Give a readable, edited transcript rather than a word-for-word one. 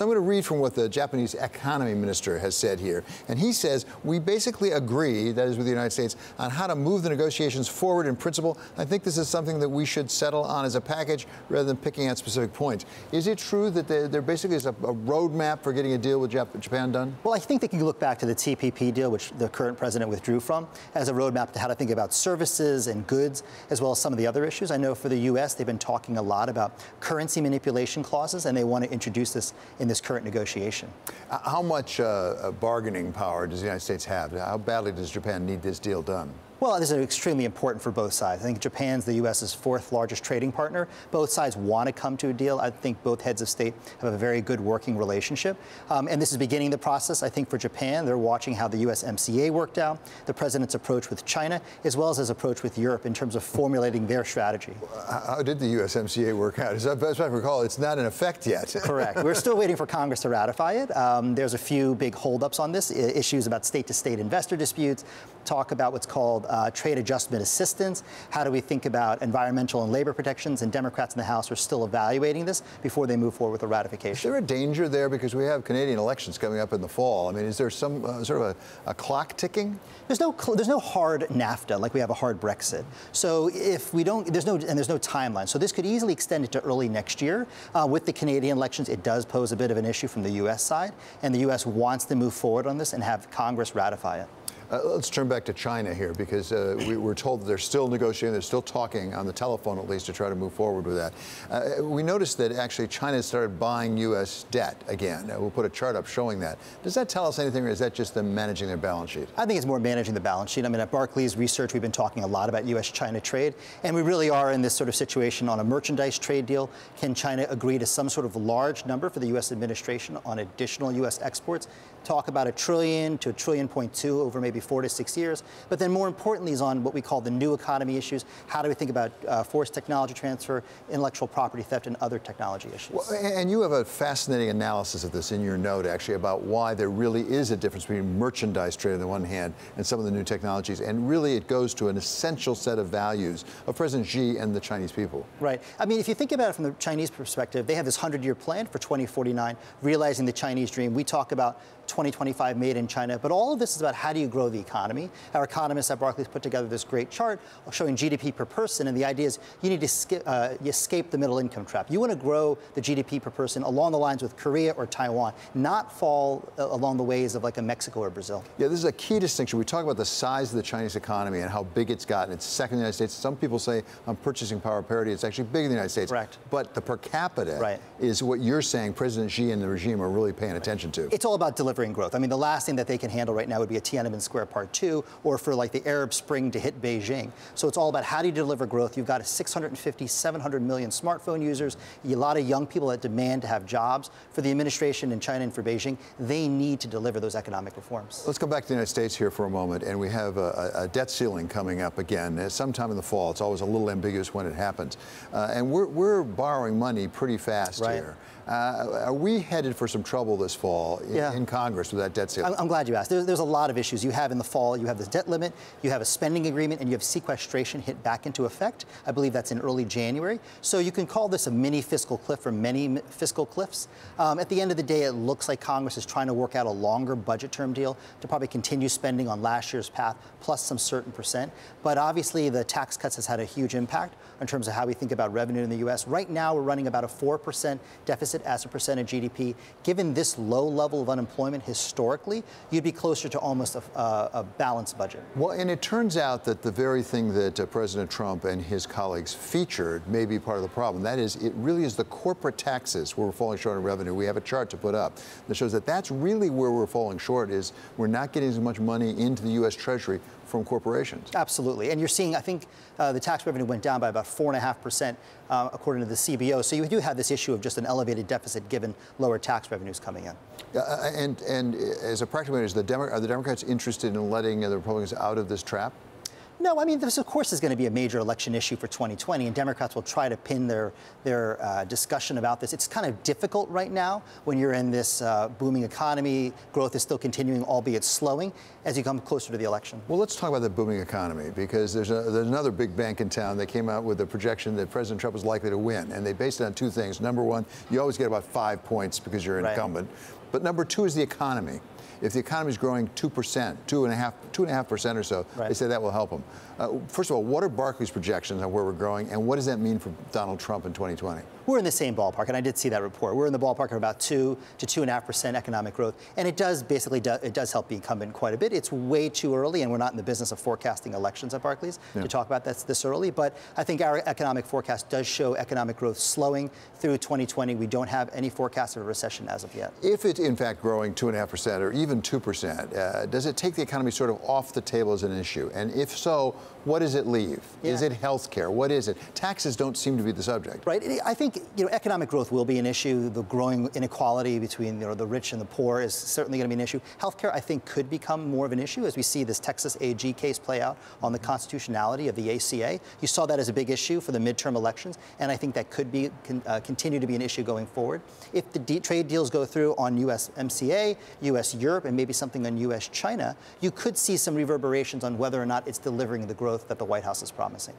So I'm going to read from what the Japanese economy minister has said here. And he says, we basically agree, that is with the United States, on how to move the negotiations forward in principle. I think this is something that we should settle on as a package rather than picking out specific points. Is it true that there basically is a roadmap for getting a deal with Japan done? Well, I think they can look back to the TPP deal, which the current president withdrew from, as a roadmap to how to think about services and goods, as well as some of the other issues. I know for the U.S., they've been talking a lot about currency manipulation clauses, and they want to introduce this in this current negotiation. How much bargaining power does the United States have? How badly does Japan need this deal done? Well, this is extremely important for both sides. I think Japan's the U.S.'s fourth largest trading partner. Both sides want to come to a deal. I think both heads of state have a very good working relationship. And this is beginning the process. I think for Japan, they're watching how the USMCA worked out, the president's approach with China, as well as his approach with Europe in terms of formulating their strategy. How did the USMCA work out? As I recall, it's not in effect yet. Correct. We're still waiting for Congress to ratify it. There's a few big holdups on this, issues about state-to-state investor disputes, talk about what's called trade adjustment assistance. How do we think about environmental and labor protections? And Democrats in the House are still evaluating this before they move forward with a ratification. Is there a danger there because we have Canadian elections coming up in the fall? I mean, is there some sort of a clock ticking? There's no hard NAFTA like we have a hard Brexit. So if we don't, there's no timeline. So this could easily extend it to early next year. With the Canadian elections, it does pose a bit of an issue from the U.S. side, and the U.S. wants to move forward on this and have Congress ratify it. Let's turn back to China here, because we're told that they're still negotiating, they're still talking on the telephone at least to try to move forward with that. We noticed that actually China started buying U.S. debt again. We'll put a chart up showing that. Does that tell us anything, or is that just them managing their balance sheet? I think it's more managing the balance sheet. I mean, at Barclays research, we've been talking a lot about U.S.-China trade, and we really are in this sort of situation on a merchandise trade deal. Can China agree to some sort of large number for the U.S. administration on additional U.S. exports? Talk about $1 trillion to $1.2 trillion over maybe 4 to 6 years. But then more importantly is on what we call the new economy issues. How do we think about forced technology transfer, intellectual property theft, and other technology issues? Well, and you have a fascinating analysis of this in your note, actually, about why there really is a difference between merchandise trade on the one hand and some of the new technologies. And really it goes to an essential set of values of President Xi and the Chinese people. Right. I mean, if you think about it from the Chinese perspective, they have this 100-year plan for 2049, realizing the Chinese dream. We talk about 2025 made in China, but all of this is about how do you grow the economy. Our economists at Barclays put together this great chart showing GDP per person, and the idea is you need to escape the middle income trap. You want to grow the GDP per person along the lines with Korea or Taiwan, not fall along the ways of like a Mexico or Brazil. Yeah, this is a key distinction. We talk about the size of the Chinese economy and how big it's gotten. It's second in the United States. Some people say on purchasing power parity, it's actually bigger in the United States. Correct. But the per capita is what you're saying President Xi and the regime are really paying attention to. It's all about delivering growth. I mean, the last thing that they can handle right now would be a Tiananmen Square Part 2, or for like the Arab Spring to hit Beijing. So it's all about how do you deliver growth. You've got 650, 700 million smartphone users, a lot of young people that demand to have jobs. For the administration in China and for Beijing, they need to deliver those economic reforms. Let's go back to the United States here for a moment, and we have a debt ceiling coming up again sometime in the fall. It's always a little ambiguous when it happens. And we're borrowing money pretty fast here. Are we headed for some trouble this fall in Congress with that debt ceiling? I'm glad you asked. There's a lot of issues. You have in the fall, you have this debt limit, you have a spending agreement, and you have sequestration hit back into effect. I believe that's in early January. So you can call this a mini fiscal cliff or many fiscal cliffs. At the end of the day, it looks like Congress is trying to work out a longer budget term deal to probably continue spending on last year's path, plus some certain percent. But obviously, the tax cuts has had a huge impact in terms of how we think about revenue in the U.S. Right now, we're running about a 4% deficit as a percent of GDP. Given this low level of unemployment historically, you'd be closer to almost a balanced budget. Well, and it turns out that the very thing that President Trump and his colleagues featured may be part of the problem. That is, it really is the corporate taxes where we're falling short on revenue. We have a chart to put up that shows that that's really where we're falling short, is we're not getting as much money into the U.S. Treasury from corporations. Absolutely. And you're seeing, I think, the tax revenue went down by about 4.5%, according to the CBO. So you do have this issue of just an elevated deficit given lower tax revenues coming in. And as a practical matter, are the Democrats interested in letting the Republicans out of this trap? No, I mean, this, of course, is going to be a major election issue for 2020, and Democrats will try to pin their discussion about this. It's kind of difficult right now when you're in this booming economy. Growth is still continuing, albeit slowing, as you come closer to the election. Well, let's talk about the booming economy, because there's another big bank in town that came out with a projection that President Trump was likely to win, and they based it on two things. Number one, you always get about 5 points because you're an incumbent. But number two is the economy. If the economy is growing 2%, 2.5% or so, they say that will help them. First of all, what are Barclays' projections on where we're growing, and what does that mean for Donald Trump in 2020? We're in the same ballpark, and I did see that report. We're in the ballpark of about 2 to 2.5% economic growth, and it does basically it does help the incumbent quite a bit. It's way too early, and we're not in the business of forecasting elections at Barclays to talk about that this early. But I think our economic forecast does show economic growth slowing through 2020. We don't have any forecast of a recession as of yet. If it's in fact growing 2.5% or even 2%, does it take the economy sort of off the table as an issue? And if so, what does it leave? Is it health care? What is it? Taxes don't seem to be the subject. Right. I think economic growth will be an issue. The growing inequality between the rich and the poor is certainly going to be an issue. Healthcare, I think, could become more of an issue as we see this Texas AG case play out on the constitutionality of the ACA. You saw that as a big issue for the midterm elections, and I think that could be continue to be an issue going forward. If the trade deals go through on USMCA, US-Europe, and maybe something on US-China, you could see some reverberations on whether or not it's delivering the growth that the White House is promising.